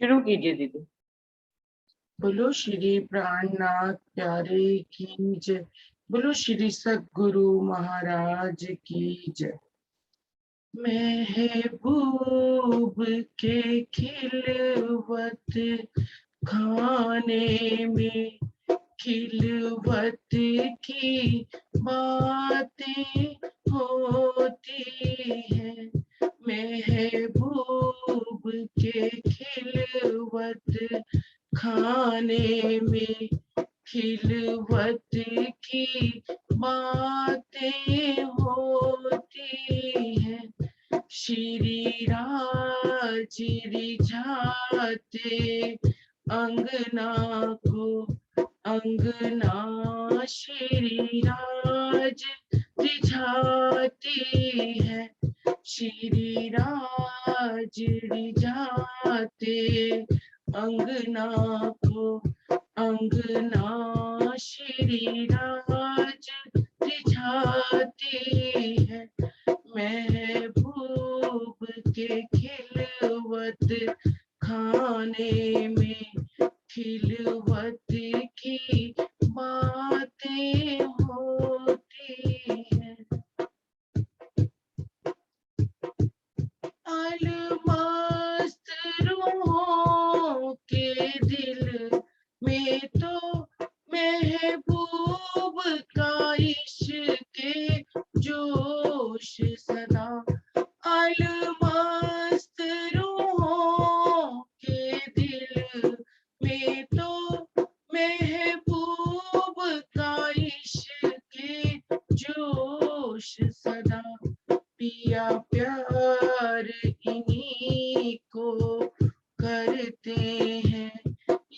शुरू कीजिए दीदी। बोलो श्री प्राणनाथ प्यारे की जय। बोलो श्री सद्गुरु महाराज की जय। महबूब के खिलवत खाने में खिलवत की बातें होती हैं। महबूब के खिलवत खाने में खिलवत की बातें होती हैं। श्री राज रिझाते अंगना को अंगना श्री राज रिझाती है। श्री राज रिझाते अंगना को अंगना श्री राज रिझाती है। महबूब के खिलवत खाने में खिलवत की बातें होती हैं। अलमस्त रूहों के दिल में तो महबूब का इश्क़ जोश सदा। अलमस्त रूहों के दिल में तो महबूब का इश्क़ जोश सदा। पिया प्यार इन्हीं को करते हैं,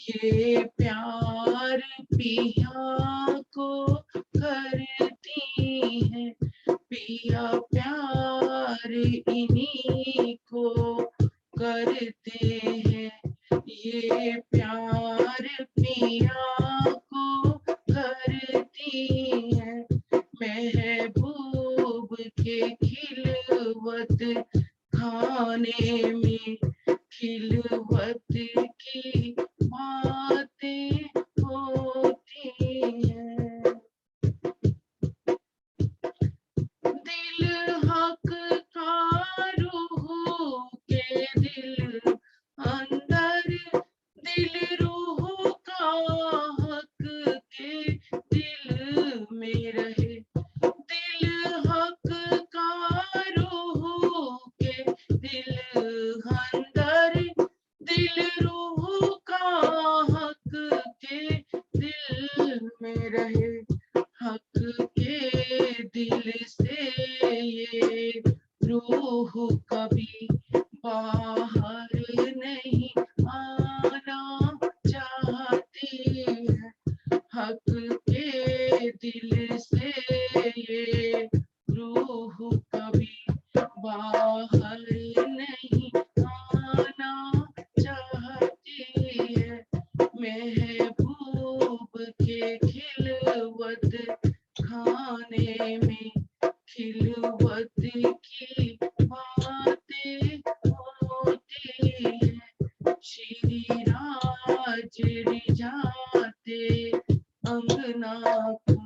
ये प्यार पिया को करती हैं। पिया प्यार इन्हीं को करते हैं, ये प्यार पिया को करती हैं। महबूब के खिलवत खाने में खिलवत की बातें होती हैं। दिल हक का रूह के दिल अंदर, दिल रूह का हक के दिल में रहे। दिल हक का रूह के दिल अंदर, दिल रूह का हक के दिल में रहे। हक के दिल से ये रूह कभी बाहर नहीं आना चाहती है। हक के दिल से ये रूह कभी बाहर नहीं आना चाहती है। महबूब के खिलवत खाने में खिलवत की बातें होती हैं। श्री राज रिझाते अंगना को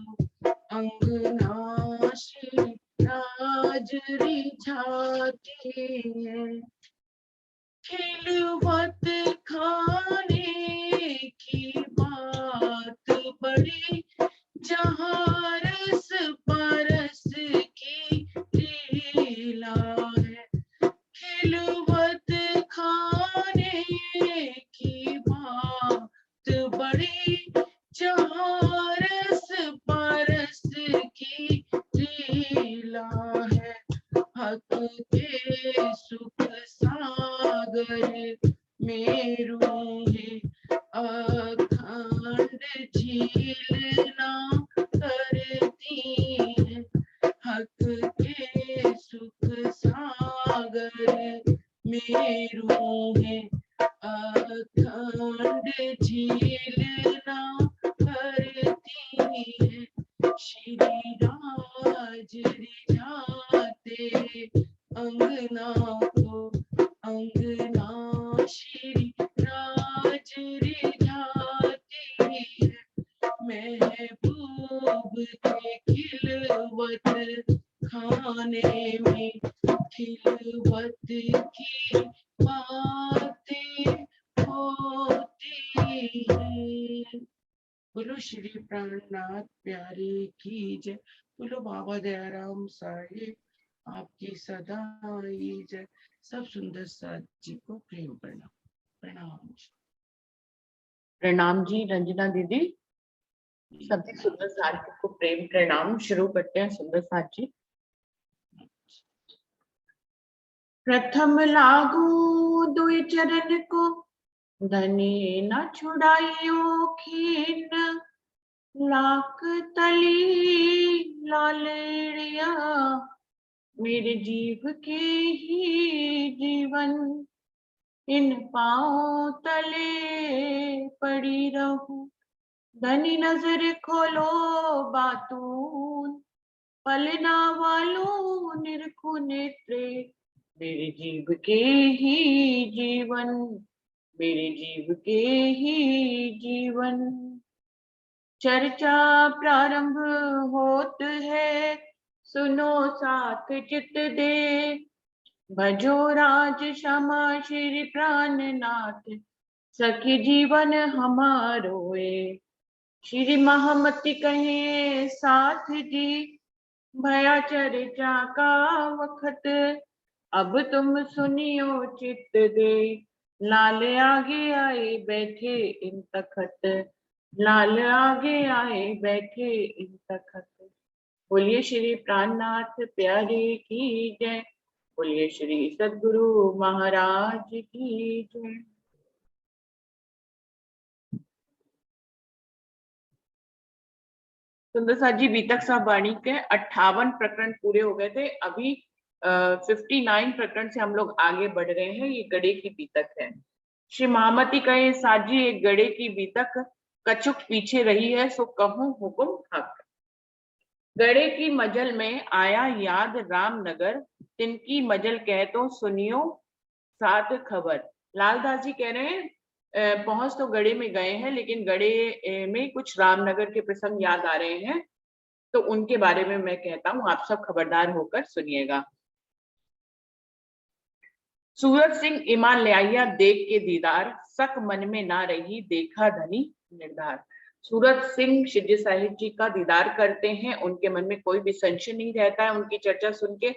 अंगना श्री राज रिझाती है। खिलवत खाने की बात बड़ी, जहाँ रस परस की लीला है। खिलवत खाने की बात बड़ी, जहाँ रस परस की लीला है। हक के सुख सागर में रूहें अखंड झील ना करती हैं। हक के सुख सागर में रूहें अखंड झील ना करती हैं। श्री राज रिझाते अंगना को अंगना श्री जमाने में खिलवत की बातें होती है। बोलो श्री प्राणनाथ प्यारे की जय। बोलो बाबा दयाराम साहेब आपकी सदा ही जय। सब सुंदर साथ जी को प्रेम प्रणाम। प्रणाम प्रणाम जी रंजना दीदी। सभी सुंदर साथी को प्रेम प्रणाम। शुरू करते हैं सुंदर साथ जी। प्रथम लागू दुई चरण को धनी न छुड़ाइयो खीन लाख तली लालेड़िया मेरे जीव के ही जीवन इन पाँव तले पड़ी रहूं। धनी नजर खोलो बातून पलना वालों निरखु नेत्रे मेरे जीव के ही जीवन मेरे जीव के ही जीवन। चर्चा प्रारंभ होत है सुनो साथ चित दे भजो राज क्षमा श्री प्राणनाथ सखी जीवन हमारोए। श्री महामती कहे साथ जी भया चर्चा का वखत अब तुम सुनियो चित दे लाल आगे आए बैठे इन तखत लाल आगे आए बैठे इन तखत। बोलिए श्री प्राणनाथ प्यारे की जय। बोलिए श्री सद्गुरु महाराज की जय। सुंदर साथ जी बीतक साहब वाणी के 58 प्रकरण पूरे हो गए थे। अभी 59 प्रकरण से हम लोग आगे बढ़ रहे हैं। ये गड़े की बीतक है। श्री महामती कहे साथ जी एक गड़े की बीतक कछुक पीछे रही है सो कहूं हुकुम हक। गड़े की मजल में आया याद रामनगर तिनकी मजल कह तो सुनियो साथ खबर। लालदास जी कह रहे हैं पहुंच तो गड़े में गए हैं लेकिन गड़े में कुछ रामनगर के प्रसंग याद आ रहे हैं तो उनके बारे में मैं कहता हूं, आप सब खबरदार होकर सुनिएगा। सूरत सिंह ईमान ले आइया देख के दीदार सक मन में ना रही देखा धनी निर्धार। सूरत सिंह शिवजी साहिब जी का दीदार करते हैं, उनके मन में कोई भी संशय नहीं रहता है उनकी चर्चा सुन के,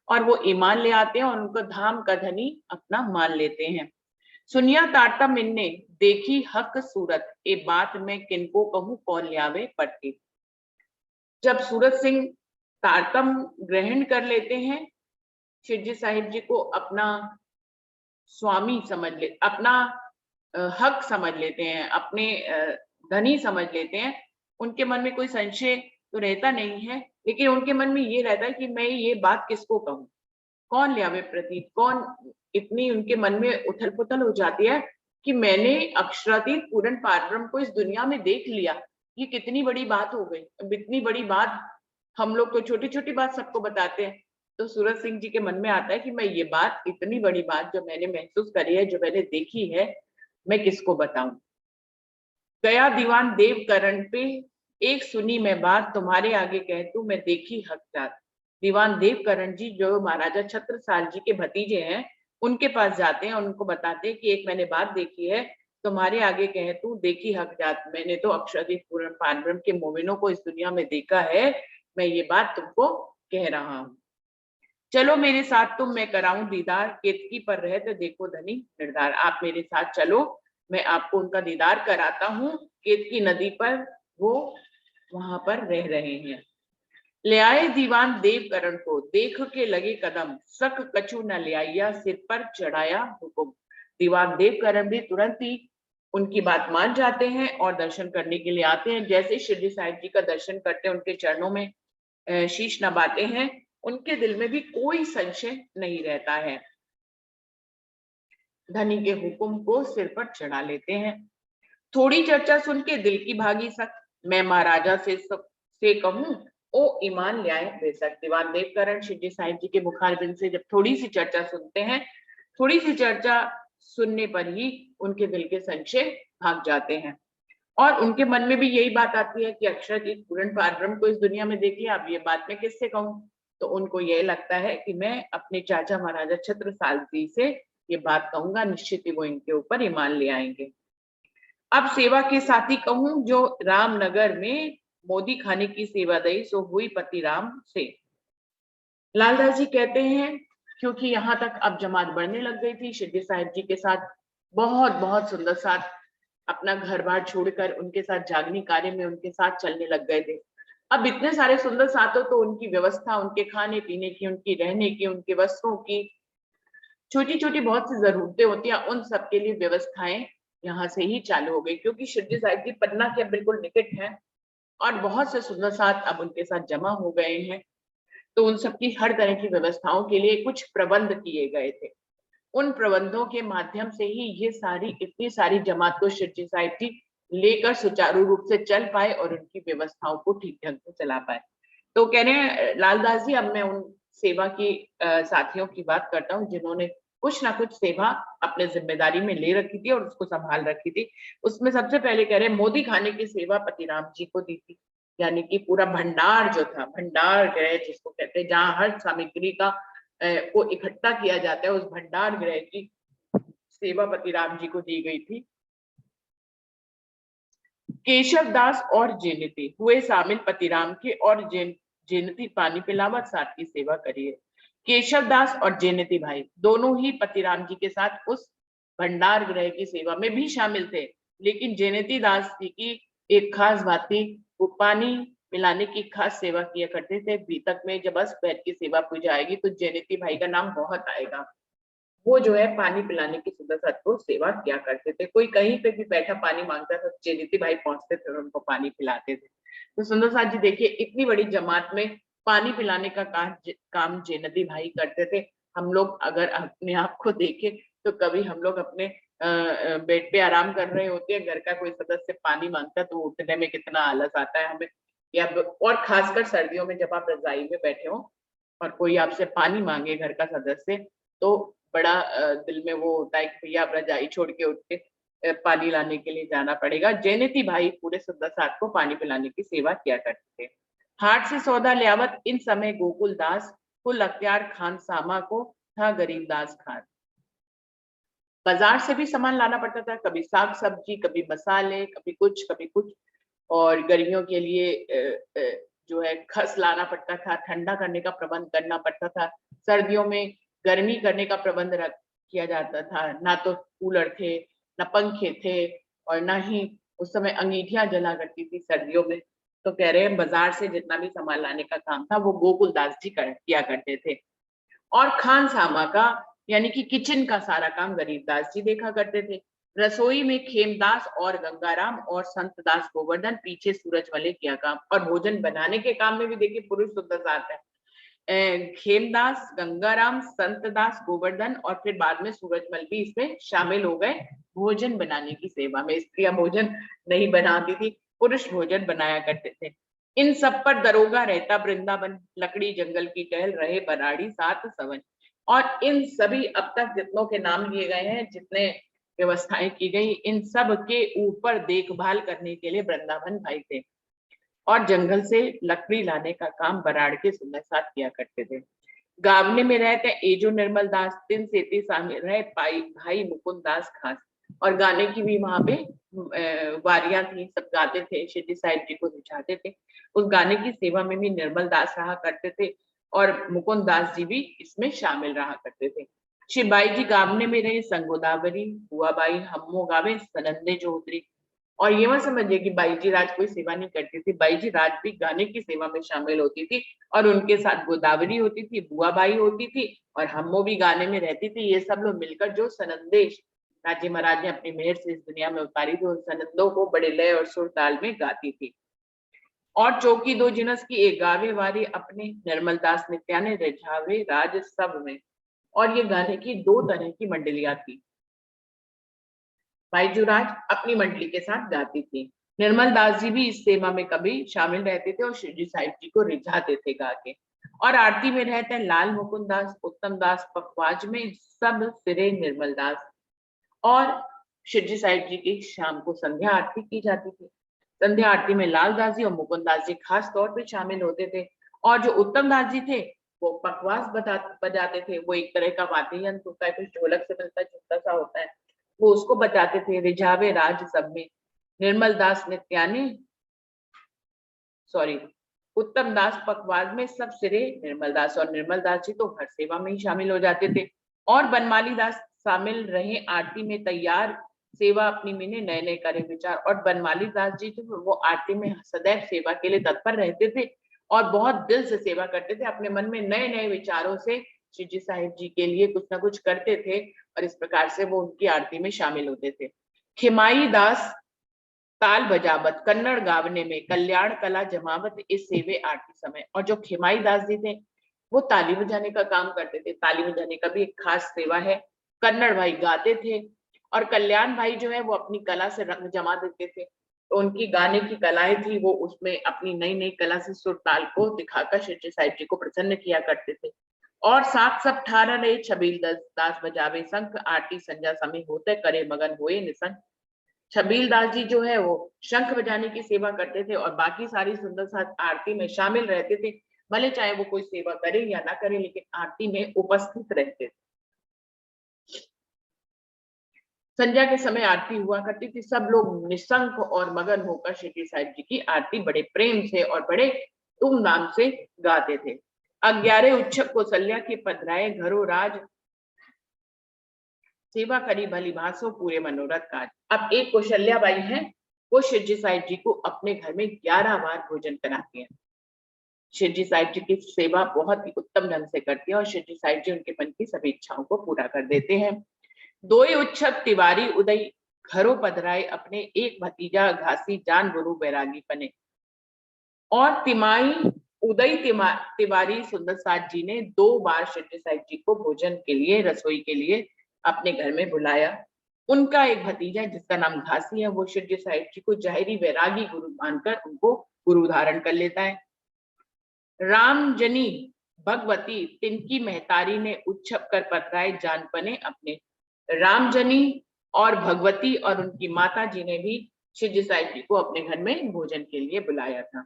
और वो ईमान ले आते हैं और उनको धाम का धनी अपना मान लेते हैं। सुनिया तारतम मिन्ने देखी हक सूरत ए बात में किनको कहूं कौन लियावे पड़ती। जब सूरत सिंह तारतम ग्रहण कर लेते हैं, शिवजी साहिब जी को अपना स्वामी समझ ले, अपना हक समझ लेते हैं, अपने धनी समझ लेते हैं, उनके मन में कोई संशय तो रहता नहीं है, लेकिन उनके मन में ये रहता है कि मैं ये बात किसको कहूं, कौन लियावे प्रतीत, कौन। इतनी उनके मन में उथल पुथल हो जाती है कि मैंने अक्षरातीत पूर्ण पारब्रह्म को इस दुनिया में देख लिया, ये कितनी बड़ी बात हो गई। अब इतनी बड़ी बात, हम लोग तो छोटी छोटी बात सबको बताते हैं, तो सूरत सिंह जी के मन में आता है कि मैं ये बात, इतनी बड़ी बात जो मैंने महसूस करी है, जो मैंने देखी है, मैं किसको बताऊं। गया दीवान देवकरण पे एक सुनी मैं बात तुम्हारे आगे कहतू मैं देखी हकदार। दीवान देवकरण जी जो महाराजा छत्रसाल जी के भतीजे हैं, उनके पास जाते हैं, उनको बताते हैं कि एक मैंने बात देखी है, तुम्हारे आगे कहतू देखी हकदार। मैंने तो अक्षरातीत पूर्ण पारब्रह्म के मोमिनों को इस दुनिया में देखा है, मैं ये बात तुमको कह रहा हूं। चलो मेरे साथ तुम मैं कराऊं दीदार केतकी पर रहे तो देखो धनी निर्धार। आप मेरे साथ चलो, मैं आपको उनका दीदार कराता हूँ। केतकी नदी पर वो वहां पर रह रहे हैं। ले आए दीवान देवकरण को देख के लगे कदम सक कछु न ले आइया सिर पर चढ़ाया हुकुम। दीवान देवकरण भी तुरंत ही उनकी बात मान जाते हैं और दर्शन करने के लिए आते हैं। जैसे शिवजी साहिब जी का दर्शन करते हैं, उनके चरणों में शीश नवाते हैं, उनके दिल में भी कोई संशय नहीं रहता है। धनी के हुक्म को सिर पर चढ़ा लेते हैं। थोड़ी चर्चा सुन के दिल की भागी सक मैं महाराजा से कहूं ओ ईमान ले आए बेशक। दीवान देवकरण शिवजी साहिब जी के मुखारबिंद से जब थोड़ी सी चर्चा सुनते हैं, थोड़ी सी चर्चा सुनने पर ही उनके दिल के संशय भाग जाते हैं और उनके मन में भी यही बात आती है कि अक्षरातीत पूर्ण पारब्रह्म को इस दुनिया में देखिए, अब ये बात मैं किससे कहूं। तो उनको ये लगता है कि मैं अपने चाचा महाराजा छत्रसाल जी से ये बात कहूंगा, निश्चित ही वो इनके ऊपर ईमान ले आएंगे। अब सेवा के साथी कहूं जो रामनगर में मोदी खाने की सेवा दई सो हुई पति राम से। लालदास जी कहते हैं क्योंकि यहाँ तक अब जमात बढ़ने लग गई थी, शिरडी साहिब जी के साथ बहुत बहुत सुंदर साथ अपना घर बार छोड़कर उनके साथ जागनी कार्य में उनके साथ चलने लग गए थे। अब इतने सारे सुंदर साथों, तो उनकी व्यवस्था, उनके खाने पीने की, उनकी रहने की, उनके वस्त्रों की, छोटी छोटी बहुत सी जरूरतें होती हैं, उन सब के लिए व्यवस्थाएं यहाँ से ही चालू हो गई, क्योंकि शिरडी साहिब जी पटना के बिल्कुल निकट है और बहुत से सुंदर साथ अब उनके साथ जमा हो गए हैं। तो उन सबकी हर तरह की व्यवस्थाओं के लिए कुछ प्रबंध किए गए थे। उन प्रबंधों के माध्यम से ही ये सारी इतनी सारी जमात को शिरडी साहिब जी लेकर सुचारू रूप से चल पाए और उनकी व्यवस्थाओं को ठीक ढंग से चला पाए। तो कह रहे हैं लालदास जी, अब मैं उन सेवा की साथियों की बात करता हूँ जिन्होंने कुछ ना कुछ सेवा अपने जिम्मेदारी में ले रखी थी और उसको संभाल रखी थी। उसमें सबसे पहले कह रहे हैं मोदी खाने की सेवा पतिराम जी को दी थी, यानी कि पूरा भंडार जो था, भंडार गृह जिसको कहते हैं, जहाँ हर सामग्री का को इकट्ठा किया जाता है, उस भंडार गृह की सेवा पतिराम जी को दी गई थी। केशव दास और जेनिती हुए शामिल पतिराम के, और जेनिती पानी पिलावत साथ की सेवा करिए। केशव दास और जेनिती भाई दोनों ही पतिराम जी के साथ उस भंडार गृह की सेवा में भी शामिल थे, लेकिन जेनिती दास जी की एक खास बात थी, वो पानी पिलाने की खास सेवा किया करते थे। बीतक में जब बस पैर की सेवा पूजा आएगी तो जेनिती भाई का नाम बहुत आएगा। वो जो है पानी पिलाने की सुंदर साथ को सेवा किया करते थे। कोई कहीं पे भी बैठा पानी मांगता था, जेनिती भाई पहुंचते थे और उनको पानी पिलाते थे। तो सुंदर साथ जी देखिए, इतनी बड़ी जमात में पानी पिलाने का काम जेनिती भाई करते थे। हम लोग अगर अपने आप को देखें तो कभी हम लोग अपने बेड पे आराम कर रहे होते हैं, घर का कोई सदस्य पानी मांगता है तो उठने में कितना आलस आता है हमें, या और खासकर सर्दियों में जब आप रजाई में बैठे हो और कोई आपसे पानी मांगे घर का सदस्य, तो बड़ा दिल में वो होता है कि भैया आप रजाई छोड़ के उठ के पानी लाने के लिए जाना पड़ेगा। जैनती भाई पूरे सुंदर साथ को पानी पिलाने की सेवा किया करते थे। हाट से सौदा लियावत इन समय गोकुल दास, कुल अख्तियार खान सामा को था गरीबदास खान। बाजार से भी सामान लाना पड़ता था, कभी साग सब्जी, कभी मसाले, कभी कुछ, और गर्मियों के लिए जो है खस लाना पड़ता था, ठंडा करने का प्रबंध करना पड़ता था। सर्दियों में गर्मी करने का प्रबंध किया जाता था। ना तो कूलर थे, ना पंखे थे, और ना ही उस समय अंगीठियां जला करती थी सर्दियों में। तो कह रहे हैं बाजार से जितना भी सामान लाने का काम था वो गोकुल दास जी किया करते थे, और खान सामा का यानी कि किचन का सारा काम गरीबदास जी देखा करते थे। रसोई में खेमदास और गंगाराम और संतदास गोवर्धन पीछे सूरजमल किया काम, और भोजन बनाने के काम में भी देखिए पुरुष शुद्ध साथ है। खेमदास, गंगाराम, संतदास, गोवर्धन और फिर बाद में सूरजमल भी इसमें शामिल हो गए भोजन बनाने की सेवा में। स्त्रियां भोजन नहीं बनाती थी, पुरुष भोजन बनाया करते थे। इन सब पर दरोगा रहता वृंदावन, लकड़ी जंगल की टहल रहे बराड़ी सात सवन। और इन सभी अब तक जितनों के नाम लिए गए हैं, जितने व्यवस्थाएं की गई, इन सब के ऊपर देखभाल करने के लिए वृंदावन भाई थे, और जंगल से लकड़ी लाने का काम बराड़ के सुंदर साथ किया करते थे। गावने में रहते एजो निर्मल दास, तिन सेती शामिल रहे पाई भाई मुकुंद दास खास। और गाने की भी वहां पे वारियां थी, सब गाते थे, शिरडी साहिब जी को रिझाते थे। उस गाने की सेवा में भी निर्मल दास रहा करते थे और मुकुंद दास जी भी इसमें शामिल रहा करते थे। शिवबाई जी गावने में रहे संगोदावरी, बुआबाई हम्मो गावे सनंदे चौधरी। और ये मत समझिए कि बाई जी राज कोई सेवा नहीं करती थी, बाई जी राज भी गाने की सेवा में शामिल होती थी, और उनके साथ गोदावरी होती थी, बुआबाई होती थी, और हम्मो भी गाने में रहती थी। ये सब लोग मिलकर जो सनंदेश राजे महाराज ने अपनी मेहर से इस दुनिया में उतारी थी, उन सनंदों को बड़े लय और सुर ताल में गाती थी। और चौकी दो जिनस की एक गावे वारी अपने निर्मल दास नित्याने रिझावे राज सब में। और ये गाने की दो तरह की मंडलियां थी। बाईजूराज अपनी मंडली के साथ गाती थी, निर्मल दास जी भी इस सेवा में कभी शामिल रहते थे और शिरडी साहिब जी को रिझाते थे गा के। और आरती में रहते हैं लाल मुकुंद दास, उत्तम दास, पखवाज में सब सिरे निर्मल दास। और शिरडी साहिब जी की शाम को संध्या आरती की जाती थी। संध्या आरती में लाल दास जी और मुकुंद दास जी खास तौर पे शामिल होते थे। और जो उत्तम दास जी थे वो पखवाज बजाते थे, वो एक तरह का वाद्य यंत्र होता है, कुछ ढोलक से मिलता जुलता सा होता है, वो उसको बजाते थे। रिझावे राज सब में निर्मल दास नित्याने, सॉरी, उत्तम दास पखवाज में सब सिरे निर्मल दास, और निर्मल दास जी तो हर सेवा में ही शामिल हो जाते थे। और बनमाली दास शामिल रहे आरती में तैयार, सेवा अपनी मीने नए नए करे विचार। और बनमाली दास जी जो वो आरती में सदैव सेवा के लिए तत्पर रहते थे और बहुत दिल से सेवा करते थे, अपने मन में नए नए विचारों से श्री जी साहिब जी के लिए कुछ ना कुछ करते थे, और इस प्रकार से वो उनकी आरती में शामिल होते थे। खिमाई दास ताल बजावत कन्नड़ गावने में कल्याण कला जमावत इस सेवे आरती समय। और जो खिमाई दास जी थे वो ताली बजाने का काम करते थे, ताली बजाने का भी एक खास सेवा है। कन्नड़ भाई गाते थे और कल्याण भाई जो है वो अपनी कला से रंग जमा देते थे, तो उनकी गाने की कलाएं थी, वो उसमें अपनी नई नई कला से सुर ताल को दिखाकर श्री साहिब जी को प्रसन्न किया करते थे। और साथ सब ठारा रहे छबील दास बजावे शंख, आरती संजा समय होते करे मगन होए निसंग। छबील दास जी जो है वो शंख बजाने की सेवा करते थे और बाकी सारी सुंदर साथ आरती में शामिल रहते थे, भले चाहे वो कोई सेवा करे या ना करे, लेकिन आरती में उपस्थित रहते थे। संध्या के समय आरती हुआ करती थी, सब लोग निशंक और मगन होकर श्री साहिब जी की आरती बड़े प्रेम से और बड़े धूमधाम से गाते थे। 11 उच्छक कौशल्या के पधराए घरों राज, सेवा करी भली भासो पूरे मनोरथ काज। अब एक कौशल्या बाई है, वो श्री जी साहिब जी को अपने घर में 11 बार भोजन कराती है। श्री जी साहिब जी की सेवा बहुत ही उत्तम ढंग से करती है और श्री जी साहिब जी उनके मन की सभी इच्छाओं को पूरा कर देते हैं। दोई उच्छक तिवारी उदय घरों पधराए अपने, एक भतीजा घासी जान गुरु बैरागी बने। और तिमाही उदय तिवारी सुंदर साथ जी ने 2 बार श्री जी साहिब जी को भोजन के लिए, रसोई के लिए अपने घर में बुलाया। उनका एक भतीजा जिसका नाम घासी है, वो श्री जी साहिब जी को जाहिरी वैरागी गुरु मानकर उनको गुरु धारण कर लेता है। रामजनी भगवती तिनकी महतारी ने उच्छप कर पतराए जानपने अपने। रामजनी और भगवती और उनकी माता जी ने भी श्री जी साहिब जी को अपने घर में भोजन के लिए बुलाया था।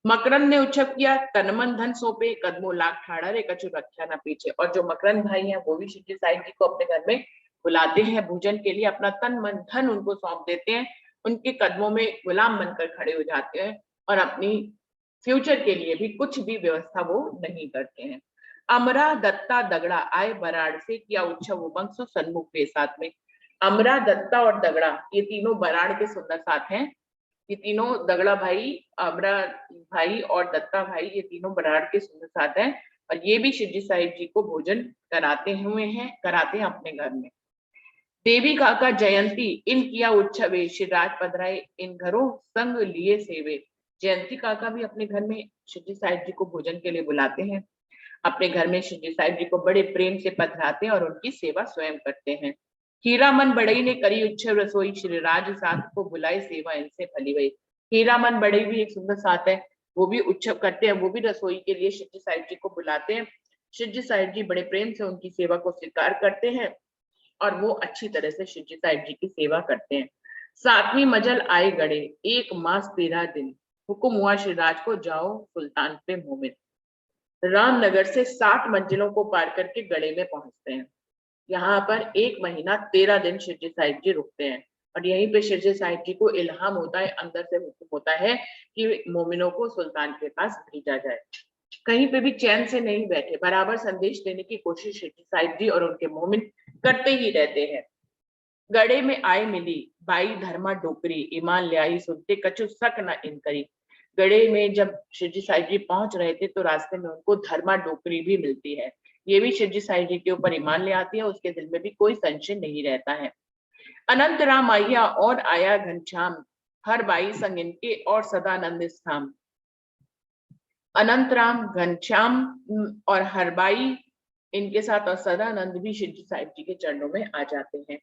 मकरंद ने उच्छप किया तनमन धन सौंपे, कदमों लाख ठाड़ा रे कछु रखा ना पीछे। और जो मकरंद भाई हैं वो भी श्री जी साहिब जी को अपने घर में बुलाते हैं भोजन के लिए, अपना तन मन धन उनको सौंप देते हैं, उनके कदमों में गुलाम बनकर खड़े हो जाते हैं और अपनी फ्यूचर के लिए भी कुछ भी व्यवस्था वो नहीं करते हैं। अमरा दत्ता दगड़ा आए बराड़ से, किया उत्सव उमंग सो सन्मुख के साथ में। अमरा दत्ता और दगड़ा ये तीनों बराड़ के सुंदर साथ हैं। ये तीनों दगड़ा भाई, अमरा भाई और दत्ता भाई, ये तीनों बराड़ के सुंदर साथ हैं और ये भी श्री जी साहिब जी को भोजन कराते हैं अपने घर में। देवी काका जयंती इन किया उत्सवे, श्री राज पधराए इन घरों संग लिए सेवे। जयंती काका भी अपने घर में श्री जी साहिब जी को भोजन के लिए बुलाते हैं, अपने घर में श्री जी साहिब जी को बड़े प्रेम से पधराते हैं और उनकी सेवा स्वयं करते हैं। हीरामन बड़ई ने करी उच्छव रसोई, श्री राज साथ को बुलाई सेवा इनसे फली गई। हीरामन बड़ई भी एक सुंदर साथ है, वो भी उच्छव करते हैं, वो भी रसोई के लिए श्री जी साहिब जी को बुलाते हैं। श्री जी साहिब जी बड़े प्रेम से उनकी सेवा को स्वीकार करते हैं और वो अच्छी तरह से श्री जी साहिब जी की सेवा करते हैं। 7वीं मजल आए गड़े, 1 मास 13 दिन, हुक्म हुआ श्री राज को जाओ सुल्तान पे मोमिन। रामनगर से 60 मंजिलों को पार करके गड़े में पहुंचते हैं। यहाँ पर 1 महीना 13 दिन श्री जी साहिब जी रुकते हैं और यहीं पे श्री जी साहिब जी को इल्हाम होता है, अंदर से हुक्म होता है कि मोमिनों को सुल्तान के पास भेजा जाए। कहीं पे भी चैन से नहीं बैठे, बराबर संदेश देने की कोशिश श्री जी साहिब जी और उनके मोमिन करते ही रहते हैं। गड़े में आए मिली बाई धर्मा डोकरी, ईमान ले आई सुनते कछु शक न इन करी। गड़े में जब श्री जी साहिब जी पहुंच रहे थे तो रास्ते में उनको धर्मा डोकरी भी मिलती है, ये भी श्री जी साहिब जी के ऊपर ईमान ले आती है, उसके दिल में भी कोई संशय नहीं रहता है। अनंत राम आया और आया घनश्याम, हर बाई संग इनके और सदानंद स्थाम। अनंत राम, घनश्याम और हरबाई इनके साथ और सदानंद भी श्री जी साहिब जी के चरणों में आ जाते हैं।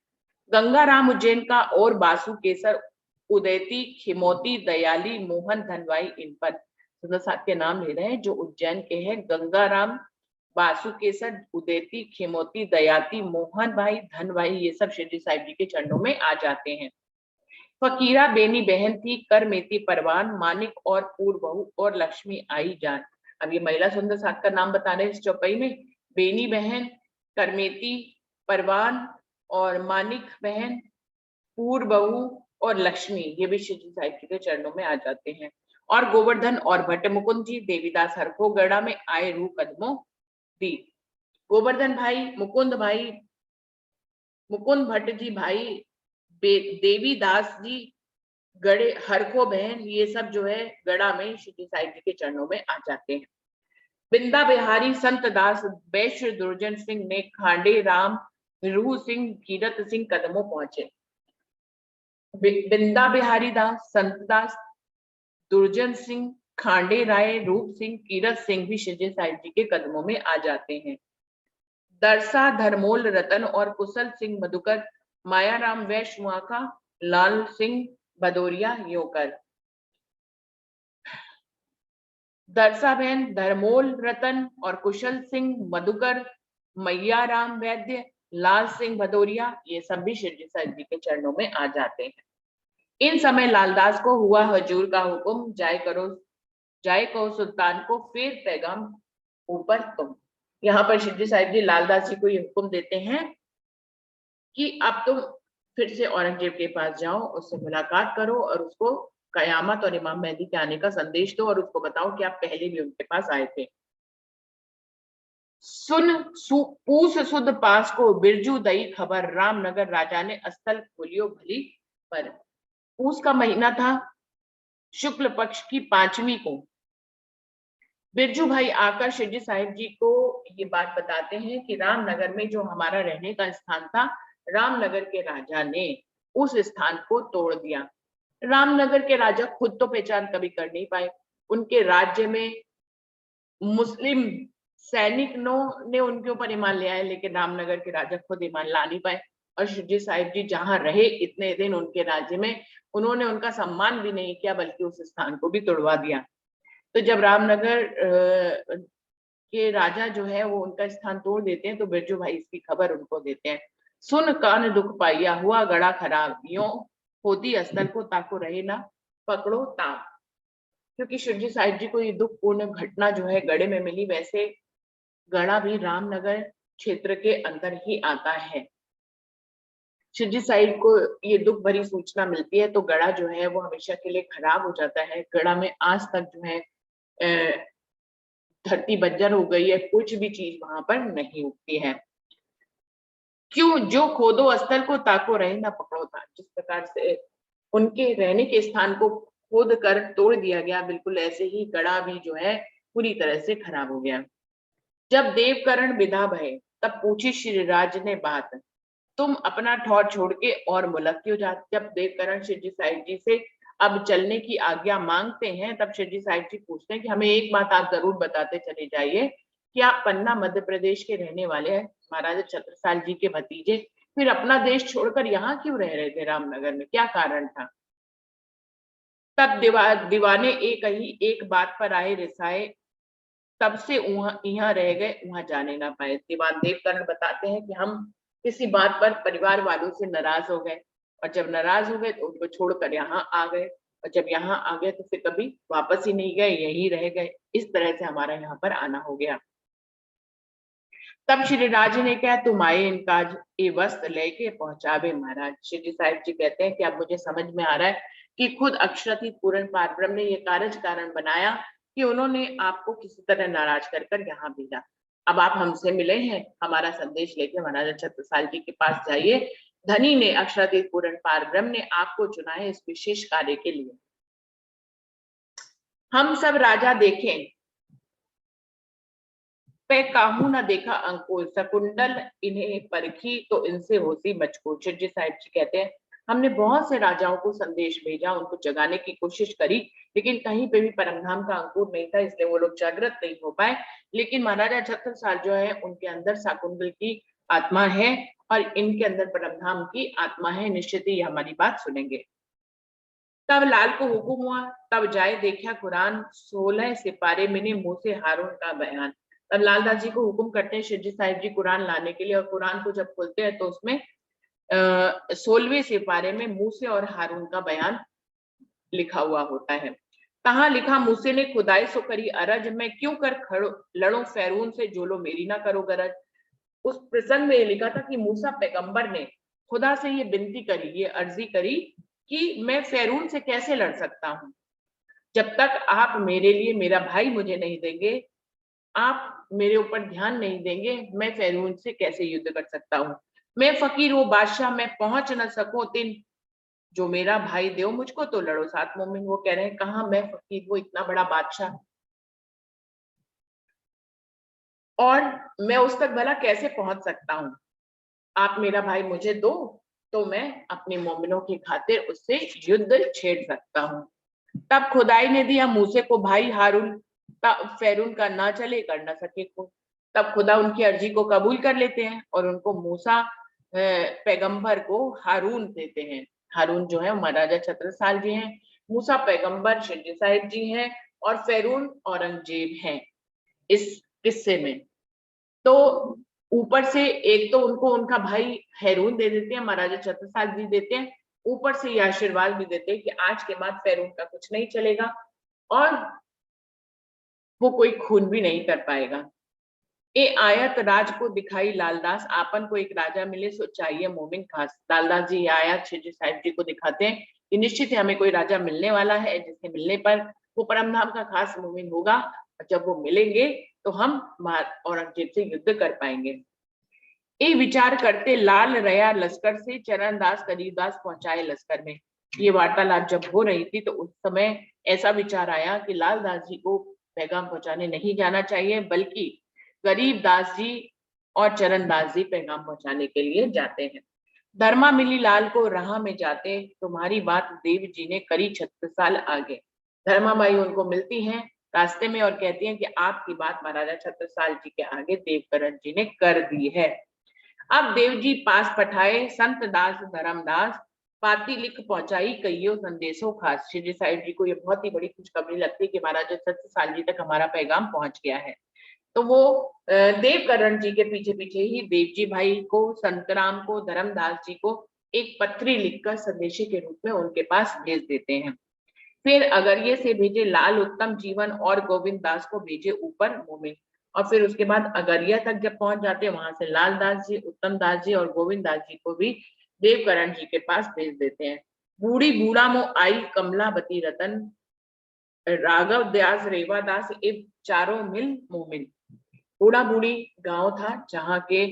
गंगा राम उज्जैन का और बासु केसर, उदयती खिमोती दयाली मोहन धनवाई इन पर। सुंदर साथ के नाम ले रहे हैं जो उज्जैन के हैं, गंगा राम, बासु केसर, उदयती खिमोती दयाती मोहन भाई धनवाई, ये सब श्री जी साहिब जी के चरणों में आ जाते हैं। फकीरा बेनी बहन थी कर मेती परवान, मानिक और पूर्व बहू और लक्ष्मी आई जान। अब ये महिला सुंदर साथ का नाम बता रहे हैं इस चौपाई में। बेनी बहन, करमेती, परवान और मानिक बहन, पूर बहू और लक्ष्मी, ये भी श्री साहिब जी के चरणों में आ जाते हैं। और गोवर्धन और भट्ट मुकुंद जी, देवीदास हरखो गढ़ा में आए रू कदमों दी। गोवर्धन भाई, मुकुंद भाई, मुकुंद भट्ट जी भाई, देवीदास जी, गड़े हरखो बहन, ये सब जो है गढ़ा में श्री साहिब जी के चरणों में आ जाते हैं। बिंदा बिहारी संत दास वैश्य दुर्जन सिंह ने खांडे राम रूह सिंह कीरत सिंह कदमों पहुंचे। बिंदा बिहारी दास, संत दास, दुर्जन सिंह, खांडे राय, रूप सिंह, कीरत सिंह भी श्री साहिब जी के कदमों में आ जाते हैं। दरसा, धर्मोल रतन और कुशल सिंह मधुकर, मायाराम वैश्य मुआका, लाल सिंह भदौरिया योकर। दरसा बहन, धर्मोल रतन और कुशल सिंह मधुकर, मैयाराम वैद्य, लाल सिंह भदौरिया, ये सब भी श्री साहिब जी के चरणों में आ जाते हैं। इन समय लालदास को हुआ हजूर का हुक्म, जाए कहो सुल्तान को फिर पैगाम ऊपर तुम। यहाँ पर श्री साहिब जी लालदास जी को ये हुक्म देते हैं कि अब तुम फिर से औरंगजेब के पास जाओ, उससे मुलाकात करो और उसको कयामत और इमाम मेहदी के आने का संदेश दो और उसको बताओ कि आप पहले भी उनके पास आए थे। पूस सुद पास को बिरजू दई खबर, रामनगर राजा ने अस्थल खोलियो भली पर। पूस का महीना था, शुक्ल पक्ष की 5वीं को बिरजू भाई आकर श्री साहिब जी को ये बात बताते हैं कि रामनगर में जो हमारा रहने का स्थान था, रामनगर के राजा ने उस स्थान को तोड़ दिया। रामनगर के राजा खुद तो पहचान कभी कर नहीं पाए, उनके राज्य में मुस्लिम सैनिकों ने उनके ऊपर ईमान ले आए, लेकिन रामनगर के राजा खुद ईमान ला नहीं पाए। और श्री साहिब जी जहां रहे इतने दिन उनके राज्य में, उन्होंने उनका सम्मान भी नहीं किया बल्कि उस स्थान को भी तोड़वा दिया। तो जब रामनगर के राजा जो है वो उनका स्थान तोड़ देते हैं तो बिरजू भाई इसकी खबर उनको देते हैं। सुन कान दुख पाइया, हुआ गड़ा खराब, यो होती अस्तल को ताको रहे ना पकड़ो ताप। क्योंकि शिवजी साहिब जी को ये दुखपूर्ण घटना जो है गढ़े में मिली, वैसे गढ़ा भी रामनगर क्षेत्र के अंदर ही आता है। शिवजी साहिब को ये दुख भरी सूचना मिलती है तो गढ़ा जो है वो हमेशा के लिए खराब हो जाता है। गढ़ा में आज तक जो है धरती बंजर हो गई है, कुछ भी चीज वहां पर नहीं उगती है। क्यों जो खोदो स्थल को ताको रहे ना पकड़ो था, जिस प्रकार से उनके रहने के स्थान को खोद कर तोड़ दिया गया, बिल्कुल ऐसे ही गढ़ा भी जो है पूरी तरह से खराब हो गया। जब देवकरण विदा भय, तब पूछी श्री राज ने बात, तुम अपना ठौर छोड़ के और मुलक क्यों जाते। जब देवकरण श्री साहिब जी से अब चलने की आज्ञा मांगते हैं, तब श्री साहिब जी पूछते हैं कि हमें एक बात आप जरूर बताते चले जाइए कि आप पन्ना मध्य प्रदेश के रहने वाले हैं, महाराजा छत्रसाल जी के भतीजे, फिर अपना देश छोड़कर यहाँ क्यों रह रहे थे रामनगर में, क्या कारण था। तब दीवाने एक बात पर आए रिसाए, तब से यहाँ रह गए वहां जाने ना पाए। दीवान देवकरण बताते हैं कि हम किसी बात पर परिवार वालों से नाराज हो गए और जब नाराज हो गए तो उनको छोड़कर यहाँ आ गए और जब यहाँ आ गए तो फिर कभी वापस ही नहीं गए, यहीं रह गए। इस तरह से हमारा यहाँ पर आना हो गया। तब श्री राज ने कहा, तुम आए इनका ये वस्त्र लेके पहुंचावे महाराज। श्री साहिब जी कहते हैं कि अब मुझे समझ में आ रहा है कि खुद अक्षरातीत पूर्ण पारब्रह्म ने ये कारण बनाया कि उन्होंने आपको किसी तरह नाराज कर यहाँ भेजा। अब आप हमसे मिले हैं, हमारा संदेश लेके महाराजा छत्रसाल जी के पास जाइए। धनी ने अक्षरातीत पूर्ण पारब्रह्म ने आपको चुना है इस विशेष कार्य के लिए। हम सब राजा देखें पे काहू न देखा अंकुर, सकुंडल इन्हें परखी तो इनसे होती मचकूर। श्री साहिब जी कहते हैं हमने बहुत से राजाओं को संदेश भेजा, उनको जगाने की कोशिश करी, लेकिन कहीं पे भी परमधाम का अंकुर नहीं था, इसलिए वो लोग जागृत नहीं हो पाए। लेकिन महाराजा छत्रसाल जो है उनके अंदर शाकुंतल की आत्मा है और इनके अंदर परमधाम की आत्मा है, निश्चित ही हमारी बात सुनेंगे। तब लाल को हुक्म हुआ, तब जाए देखा कुरान, 16 सिपारे मिने मुंह से हारून का बयान। तब लालदास जी को हुक्म करते हैं शिवजी साहिब जी कुरान लाने के लिए, और कुरान को जब खोलते हैं तो उसमें 16वें सिपारे में मूसे और हारून का बयान लिखा हुआ होता है। तहां लिखा मूसे ने खुदाई सो करी अरज, मैं क्यों कर खड़ो लड़ो फैरून से, जो लो मेरी ना करो गरज। उस प्रसंग में ये लिखा था कि मूसा पैगंबर ने खुदा से ये विनती करी, ये अर्जी करी कि मैं फैरून से कैसे लड़ सकता हूं, जब तक आप मेरे लिए मेरा भाई मुझे नहीं देंगे, आप मेरे ऊपर ध्यान नहीं देंगे, मैं फैरून से कैसे युद्ध कर सकता हूँ। मैं फकीर वो बादशाह, मैं पहुंच न सकूं तिन, जो मेरा भाई दो मुझको तो लड़ो साथ मोमिन। वो कह रहे हैं कहा मैं फकीर, वो इतना बड़ा बादशाह, और मैं उस तक भला कैसे पहुंच सकता हूँ। आप मेरा भाई मुझे दो तो मैं अपने मोमिनों की खातिर उससे युद्ध छेड़ सकता हूँ। तब खुदाई ने दिया मूसे को भाई हारून, फैरून का ना चले कर ना सके को। तब खुदा उनकी अर्जी को कबूल कर लेते हैं और उनको मूसा पैगंबर को हारून देते हैं। हारून जो है महाराजा छत्रसाल जी हैं, मूसा पैगंबर शिरडी साहिब जी हैं, और फैरून औरंगजेब हैं इस किस्से में। तो ऊपर से एक तो उनको उनका भाई हैरून दे देते हैं, महाराजा छत्रसाल जी देते हैं, ऊपर से ये आशीर्वाद भी देते हैं कि आज के बाद फैरून का कुछ नहीं चलेगा और वो कोई खून भी नहीं कर पाएगा। ए आयत राज को दिखाई लालदास, आपन को एक राजा मिले सो चाहिए मोमिन खास। लालदास जी ये आयत श्री साहिब जी को दिखाते हैं कि निश्चित ही हमें कोई राजा मिलने वाला है, जिसके मिलने पर वो परमधाम का खास मोमिन होगा, और जब वो मिलेंगे तो हम औरंगजेब से युद्ध कर पाएंगे। ये विचार करते लाल रया लश्कर से, चरणदास करीबदास पहुंचाए लश्कर में। ये वार्तालाप जब हो रही थी तो उस समय ऐसा विचार आया कि लालदास जी को पैगाम पहुंचाने नहीं जाना चाहिए, बल्कि गरीबदास जी और चरणदास जी पैगाम पहुंचाने के लिए जाते हैं। धर्मा मिली लाल को राह में जाते, तुम्हारी बात देव जी ने करी 36 साल आगे। धर्माबाई उनको मिलती हैं रास्ते में और कहती हैं कि आपकी बात महाराजा छत्रसाल जी के आगे देवकरण जी ने कर दी है। अब देव जी पास पठाए संत दास धर्मदास, पाती लिख पहुंचाई कईयो संदेशों खास। श्री साहिब जी को ये बहुत ही बड़ी खुशखबरी लगती है कि महाराजा छत्रसाल जी तक हमारा पैगाम पहुंच गया है। तो वो देवकरण जी के पीछे पीछे ही देवजी भाई को, संतराम को, धर्मदास जी को एक पत्री लिखकर संदेशे के रूप में उनके पास भेज देते हैं। फिर अगरिये से भेजे लाल उत्तम जीवन और गोविंद दास को भेजे ऊपर मोमिन। और फिर उसके बाद अगरिया तक जब पहुंच जाते हैं, वहां से लाल दास जी, उत्तम दास जी और गोविंद दास जी को भी देवकरण जी के पास भेज देते हैं। बूढ़ी बूढ़ा मो आई कमलावती रतन, राघव दास रेवा दास इब चारों मिल मोमिन। बूढ़ा बूढ़ी गांव था जहाँ के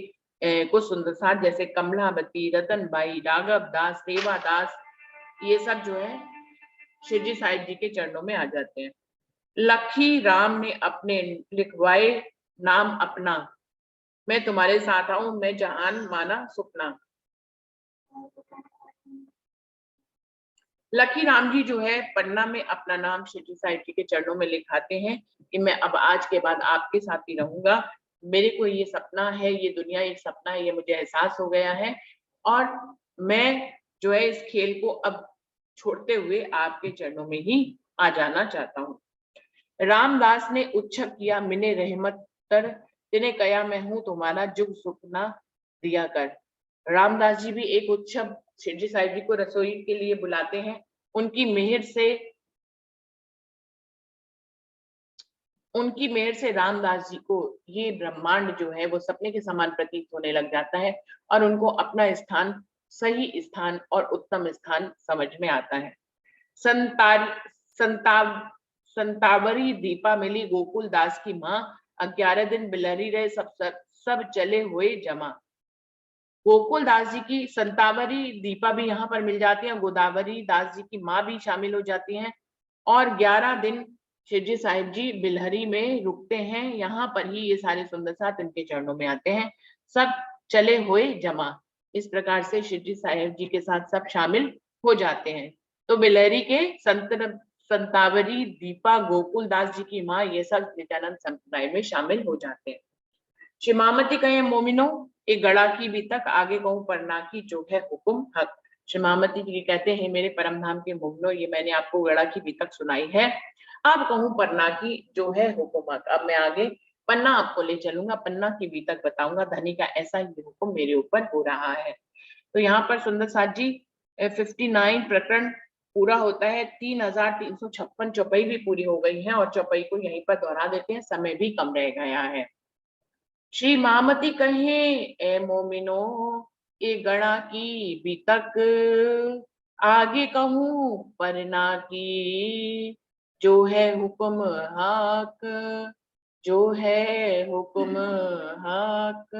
कुछ सुंदर साथ जैसे कमलावती, रतनबाई, राघव दास, रेवा दास, ये सब जो है शिवजी साहिब जी के चरणों में आ जाते हैं। लखी राम ने अपने लिखवाए नाम अपना, मैं तुम्हारे साथ आऊं, मैं जहान माना सुपना। लकी राम जी जो है पन्ना में अपना नाम शिवजी साहिब जी के चरणों में लिखाते हैं कि मैं अब आज के बाद आपके साथ ही रहूंगा, मेरे को ये सपना है, ये दुनिया एक सपना है, ये मुझे एहसास हो गया है, और मैं जो है इस खेल को अब छोड़ते हुए आपके चरणों में ही आ जाना चाहता हूँ। रामदास ने उच्छक किया मिने रहमत तर, तिने कया मैं हूं तुम्हारा जुग सुपना दिया कर। रामदास जी भी एक उच्छब शिवजी साहिब जी को रसोई के लिए बुलाते हैं। उनकी मेहर से रामदास जी को ये ब्रह्मांड जो है वो सपने के समान प्रतीत होने लग जाता है और उनको अपना स्थान, सही स्थान और उत्तम स्थान समझ में आता है। संतावरी दीपा मिली गोकुल दास की माँ, 11 दिन बिलहरी रहे सब चले हुए जमा। गोकुल दास जी की संतावरी दीपा भी यहाँ पर मिल जाती है, गोदावरी दास जी की माँ भी शामिल हो जाती हैं, और 11 दिन शिवजी साहिब जी बिलहरी में रुकते हैं। यहाँ पर ही ये सारे सुंदर साथ इनके चरणों में आते हैं, सब चले हुए जमा। इस प्रकार से शिवजी साहिब जी के साथ सब शामिल हो जाते हैं। तो बिलहरी के संतावरी दीपा गोकुल दास जी की माँ, ये सब नित्यानंद संप्रदाय में शामिल हो जाते हैं। शिमामती कहे मोमिनो, एक गड़ा की भी तक आगे कहूं पढ़ना की जो है हुकुम हक। शिमामती जी कहते हैं मेरे परमधाम के मोमिनो, ये मैंने आपको गड़ा की भी तक सुनाई है, अब कहूं पन्ना की जो है हुकुम हक। अब मैं आगे पन्ना आपको ले चलूंगा, पन्ना की भी तक बताऊंगा, धनी का ऐसा ही हुक्म मेरे ऊपर हो रहा है। तो यहाँ पर सुंदर साथ जी 59 प्रकरण पूरा होता है। 3356 चौपाई भी पूरी हो गई है और चौपाई को यहीं पर दोहरा देते हैं, समय भी कम रह गया है। श्री महामती कहे ए मोमिनो ए गणा की बीतक, आगे कहूँ पर ना की, जो है हुक्म हाक, जो है हुक्म हाक।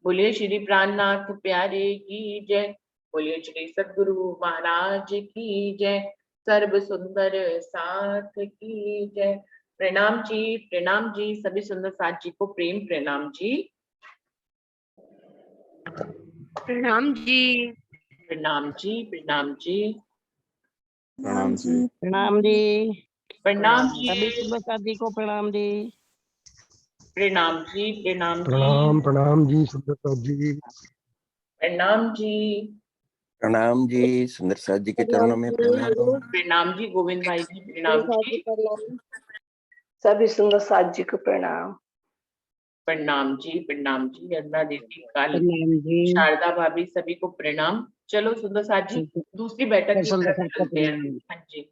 बोलिए श्री प्राणनाथ प्यारे की जय, बोलिए श्री सद्गुरु महाराज की जय, सर्व सुंदर साथ की जय। प्रणाम जी, सभी सुंदर साथ जी को प्रेम प्रणाम जी। प्रणाम जी। प्रणाम जी, प्रणाम जी, प्रणाम जी। प्रणाम जी। प्रणाम जी, सभी सुबह जी को प्रणाम जी। प्रणाम जी, प्रणाम जी, प्रणाम जी सुंदर जी। प्रणाम जी, प्रणाम जी, सुंदर साथ जी के चरणों में प्रणाम। प्रणाम जी, गोविंद भाई जी प्रणाम जी, सभी सुंदर साथ जी को प्रणाम। प्रणाम जी, प्रणाम जी, अन्ना दीदी, काल प्रणाम जी। शारदा भाभी, सभी को प्रणाम। चलो सुंदर साथ जी दूसरी बैठक की सुंदर तरफ साथ को चलते हैं। प्रणाम। हाँ जी।